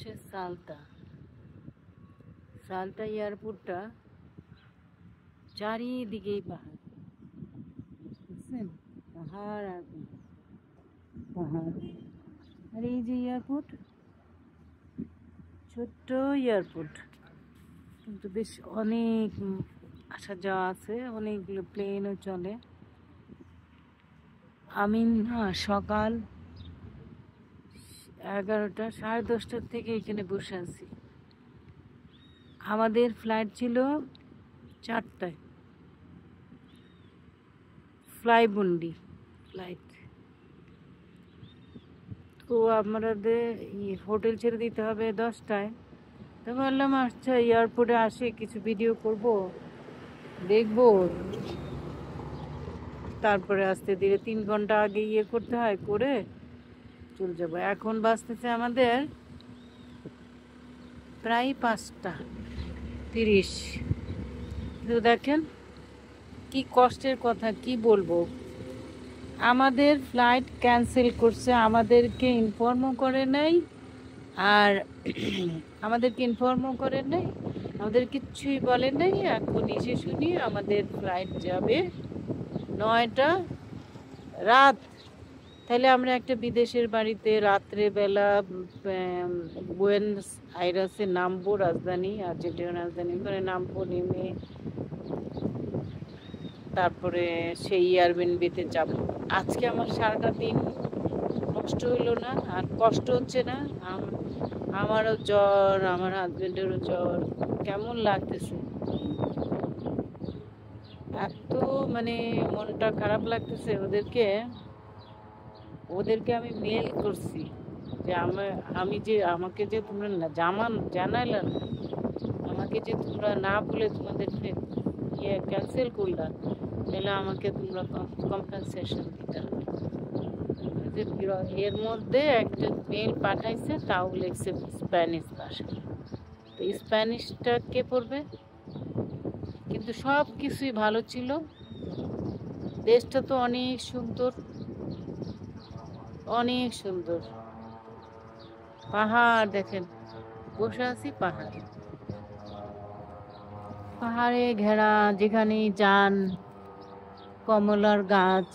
হচ্ছে সালতা সালতা এয়ারপোর্টটা চারিদিকেই পাহাড়, বুঝছেন? পাহাড় আর পাহাড়। আর এই যে এয়ারপোর্ট, ছোট্ট এয়ারপোর্ট, কিন্তু বেশ অনেক আসা যাওয়া আছে, অনেকগুলো প্লেনও চলে। আমি না সকাল 11টা, 10:30টার থেকে এখানে বসে আছি। আমাদের ফ্লাইট ছিল 4টায়, ফ্লাইবন্ডি ফ্লাইট। তো আমাদের হোটেল ছেড়ে দিতে হবে 10টায়। তো বললাম আচ্ছা এয়ারপোর্টে আসে কিছু ভিডিও করব, দেখবো, তারপরে আস্তে ধীরে 3 ঘন্টা আগে করতে হয়, করে চলে যাবো। এখন বাজতেছে আমাদের প্রায় 5টা 30। তো দেখেন কি কষ্টের কথা, কি বলবো। আমাদের ফ্লাইট ক্যান্সেল করছে, আমাদেরকে ইনফর্মও করে নাই, আর আমাদের কিচ্ছুই বলে নাই। এখন এসে শুনি আমাদের ফ্লাইট যাবে 9টা রাত। তাহলে আমরা একটা বিদেশের বাড়িতে রাত্রেবেলা বুয়েনোস আইরেসে নামবো, রাজধানী, আর্জেন্টিনার রাজধানী, ওখানে নামবো, নেমে তারপরে সেই এয়ারবিএনবিতে যাব। আজকে আমার সারাটা দিন কষ্ট হইলো না, আর কষ্ট হচ্ছে না। আমারও জ্বর, আমার হাজবেন্ডেরও জ্বর। কেমন লাগতেছে, এত মানে মনটা খারাপ লাগতেছে। ওদেরকে আমি মেল করছি যে আমাকে যে তোমরা জানাইলা না, আমাকে যে তোমরা না বলে তোমাদের ক্যান্সেল করলা, তাহলে আমাকে তোমরা কম্পেনসেশন দিতে হবে। এর মধ্যে একটা মেল পাঠাইছে, তাও লিখছে স্প্যানিশ ভাষা। তো স্প্যানিশটা কে পড়বে? কিন্তু সব কিছুই ভালো ছিল। দেশটা তো অনেক সুন্দর, অনেক সুন্দর। পাহাড় দেখেন, বসে আছি পাহাড়ে, পাহাড়ে ঘেরা, যেখানেই যান কমলার গাছ,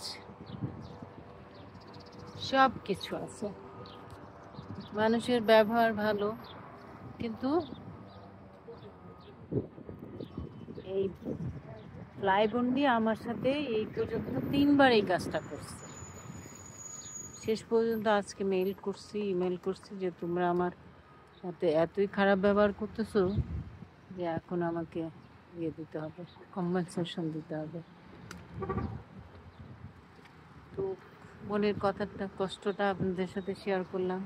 সব কিছু আছে। মানুষের ব্যবহার ভালো, কিন্তু এই ফ্লাইবন্ডি আমার সাথে এই পর্যন্ত 3বার এই কাজটা করছে। শেষ পর্যন্ত আজকে ইমেল করছি যে তোমরা আমার সাথে এতই খারাপ ব্যবহার করতেছো যে এখন আমাকে দিতে হবে, কম্পেনসেশন দিতে হবে। তো মনের কথাটা, কষ্টটা আপনাদের সাথে শেয়ার করলাম।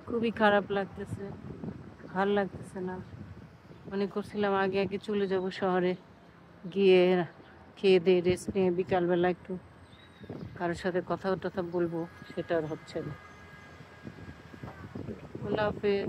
খুবই খারাপ লাগতেছে, ভালো লাগতেছে না। মনে করছিলাম আগে চলে যাব শহরে, গিয়ে খেয়ে দিয়ে রেস্ট নিয়ে বিকালবেলা একটু কারোর সাথে কথা বলবো, সেটা আর হচ্ছে না। আল্লাহ হাফেজ।